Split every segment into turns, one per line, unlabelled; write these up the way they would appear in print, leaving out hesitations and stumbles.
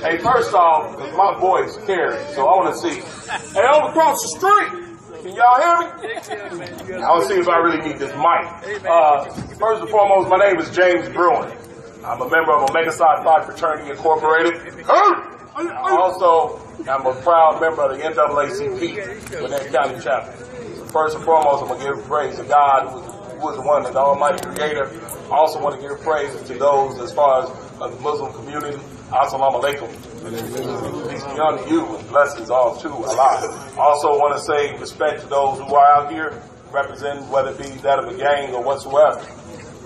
Hey, first off, my voice carries, so I want to see. Hey, over across the street, can y'all hear me? I want to see if I really need this mic. First and foremost, my name is James Bruin. I'm a member of Omega Psi Phi Fraternity Incorporated. Also, I'm a proud member of the NAACP, Gwinnett County chapter. First and foremost, I'm going to give praise to God, who is the one, the Almighty Creator. I also want to give praise to those as far as the Muslim community. Assalamu alaikum. Peace be unto you and blessings all to Allah. I also want to say respect to those who are out here representing, whether it be that of a gang or whatsoever.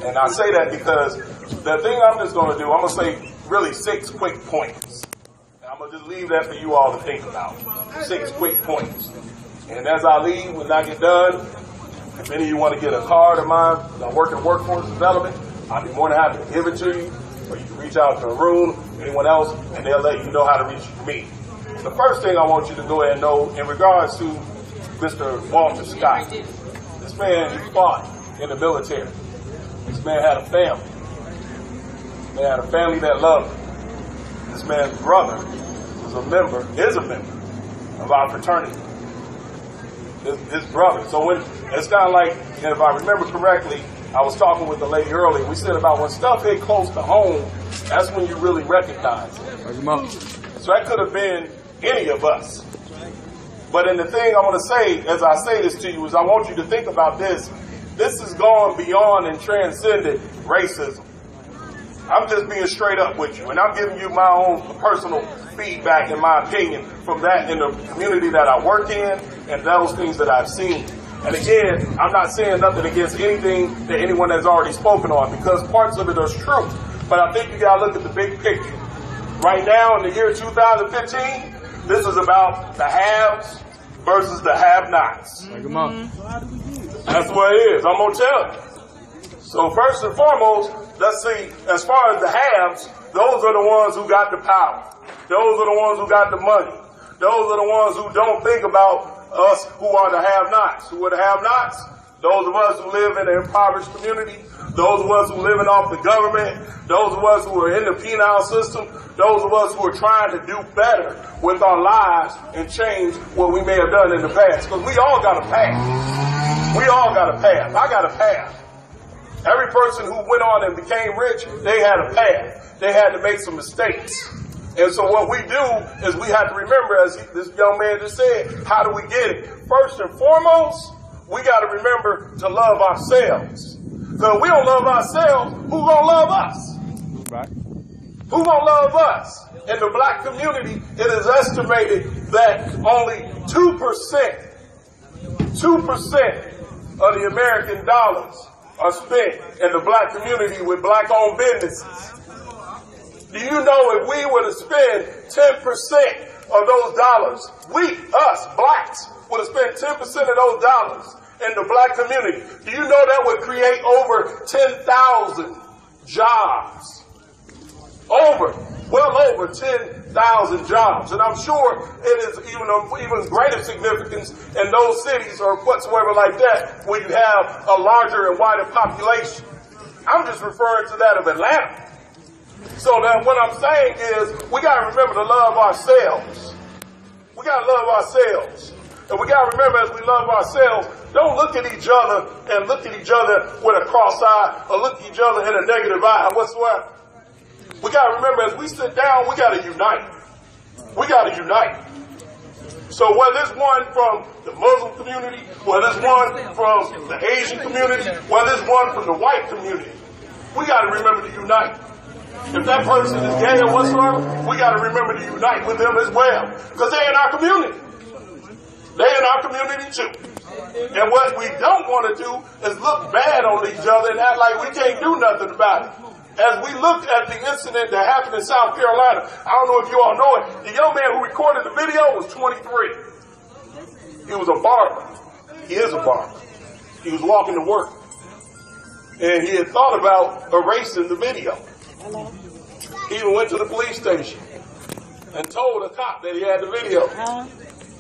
And I say that because the thing I'm just going to do, I'm going to say really 6 quick points. And I'm going to just leave that for you all to think about. 6 quick points. And as I leave, when I get done, if any of you want to get a card of mine, I work in workforce development, I'll be more than happy to give it to you. Or you can reach out to Arun, anyone else, and they'll let you know how to reach me. The first thing I want you to go ahead and know in regards to Mr. Walter Scott, this man, he fought in the military. This man had a family. This man had a family that loved him. This man's brother is a member of our fraternity. His brother. So when it's kind of like, and if I remember correctly, I was talking with the lady earlier. We said about when stuff hit close to home, that's when you really recognize it. So that could have been any of us. But in the thing I want to say, as I say this to you, is I want you to think about this. This has gone beyond and transcended racism. I'm just being straight up with you, and I'm giving you my own personal feedback and my opinion from that in the community that I work in and those things that I've seen. And again, I'm not saying nothing against anything that anyone has already spoken on, because parts of it are true. But I think you got to look at the big picture. Right now, in the year 2015, this is about the haves versus the have-nots. That's what it is. I'm going to tell you. So first and foremost, let's see, as far as the haves, those are the ones who got the power. Those are the ones who got the money. Those are the ones who don't think about us who are the have-nots. Who are the have-nots? Those of us who live in an impoverished community. Those of us who are living off the government. Those of us who are in the penal system. Those of us who are trying to do better with our lives and change what we may have done in the past. Because we all got a path. We all got a path. I got a path. Every person who went on and became rich, they had a path. They had to make some mistakes. And so what we do is we have to remember, as this young man just said, how do we get it? First and foremost, we got to remember to love ourselves. Because if we don't love ourselves, who going to love us? Right. Who going to love us? In the black community, it is estimated that only 2% of the American dollars are spent in the black community with black-owned businesses. Do you know if we were to spend 10% of those dollars, we, us, blacks, would have spent 10% of those dollars in the black community, do you know that would create over 10,000 jobs? Well over 10,000 jobs. And I'm sure it is even greater significance in those cities or whatsoever like that where you have a larger and wider population. I'm just referring to that of Atlanta. So that what I'm saying is we got to remember to love ourselves. We got to love ourselves. And we got to remember as we love ourselves, don't look at each other and look at each other with a cross eye or look at each other in a negative eye whatsoever. We got to remember as we sit down, we got to unite. We got to unite. So whether it's one from the Muslim community, whether it's one from the Asian community, whether it's one from the white community, we got to remember to unite. If that person is gay or whatsoever, we got to remember to unite with them as well. Because they're in our community. They're in our community too. And what we don't want to do is look bad on each other and act like we can't do nothing about it. As we looked at the incident that happened in South Carolina, I don't know if you all know it, the young man who recorded the video was 23. He was a barber. He is a barber. He was walking to work. And he had thought about erasing the video. He even went to the police station and told the cop that he had the video.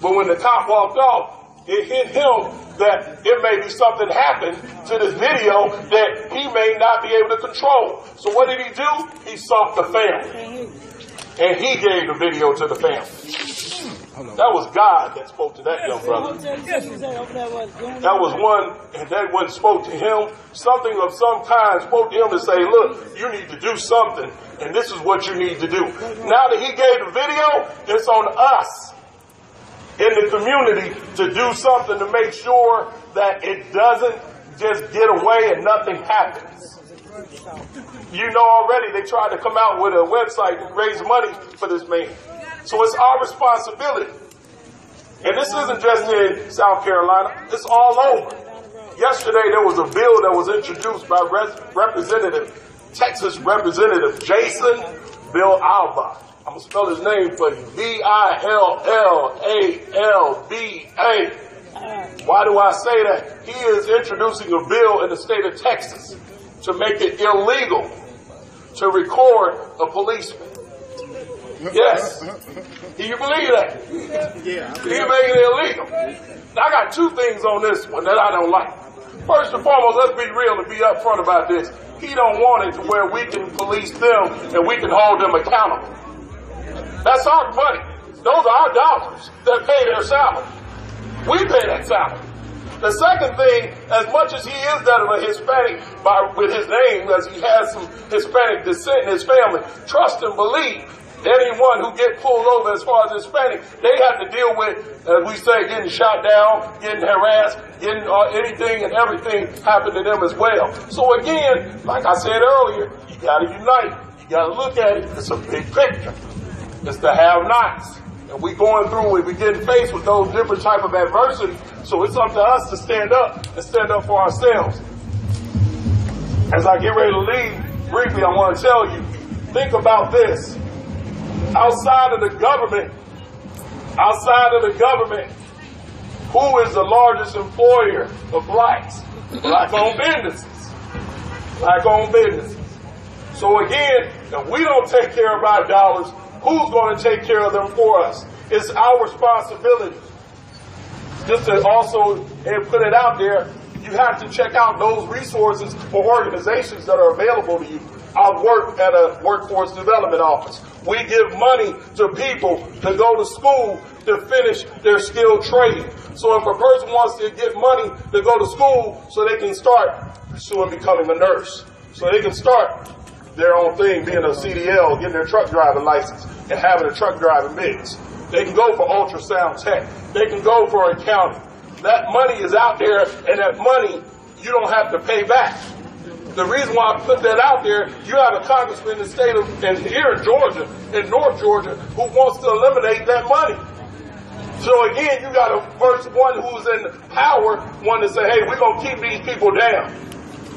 But when the cop walked off, it hit him that it may be something happened to this video that he may not be able to control. So what did he do? He sought the family. And he gave the video to the family. That was God that spoke to that young brother. That was one, and that one spoke to him. Something of some kind spoke to him to say, look, you need to do something, and this is what you need to do. Now that he gave the video, it's on us in the community to do something to make sure that it doesn't just get away and nothing happens. You know already they tried to come out with a website to raise money for this man. So it's our responsibility. And this isn't just in South Carolina. It's all over. Yesterday there was a bill that was introduced by Texas Representative Jason Bill Alba. I'm going to spell his name for you. Billalba. Why do I say that? He is introducing a bill in the state of Texas to make it illegal to record a policeman. Yes. Can you believe that? Yeah. He's making it illegal. Now, I got two things on this one that I don't like. First and foremost, let's be real and be upfront about this. He don't want it to where we can police them and we can hold them accountable. That's our money. Those are our dollars that pay their salary. We pay that salary. The second thing, as much as he is that of a Hispanic with his name, as he has some Hispanic descent in his family, trust and believe anyone who get pulled over as far as Hispanic, they have to deal with, as we say, getting shot down, getting harassed, getting anything and everything happen to them as well. So again, like I said earlier, you got to unite. You got to look at it. It's a big picture. It's the have-nots. And we going through it, we getting faced with those different type of adversity. So it's up to us to stand up and stand up for ourselves. As I get ready to leave, briefly, I want to tell you, think about this. Outside of the government, who is the largest employer of blacks? Black-owned businesses. Black-owned businesses. So again, if we don't take care of our dollars, who's going to take care of them for us? It's our responsibility. Just to also put it out there, you have to check out those resources or organizations that are available to you. I work at a workforce development office. We give money to people to go to school to finish their skilled trade. So if a person wants to get money to go to school so they can start pursuing becoming a nurse, so they can start their own thing, being a CDL, getting their truck driving license, and having a truck driving mix. They can go for ultrasound tech. They can go for accounting. That money is out there, and that money you don't have to pay back. The reason why I put that out there, you have a congressman in the state of, and here in Georgia, in North Georgia, who wants to eliminate that money. So again, you got a first one who's in power, one to say, hey, we're going to keep these people down.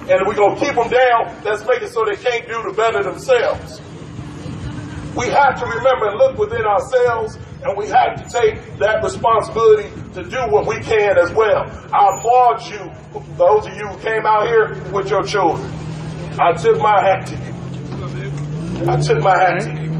And if we're going to keep them down, let's make it so they can't do the better themselves. We have to remember and look within ourselves, and we have to take that responsibility to do what we can as well. I applaud you, those of you who came out here with your children. I took my hat to you. I took my hat to you.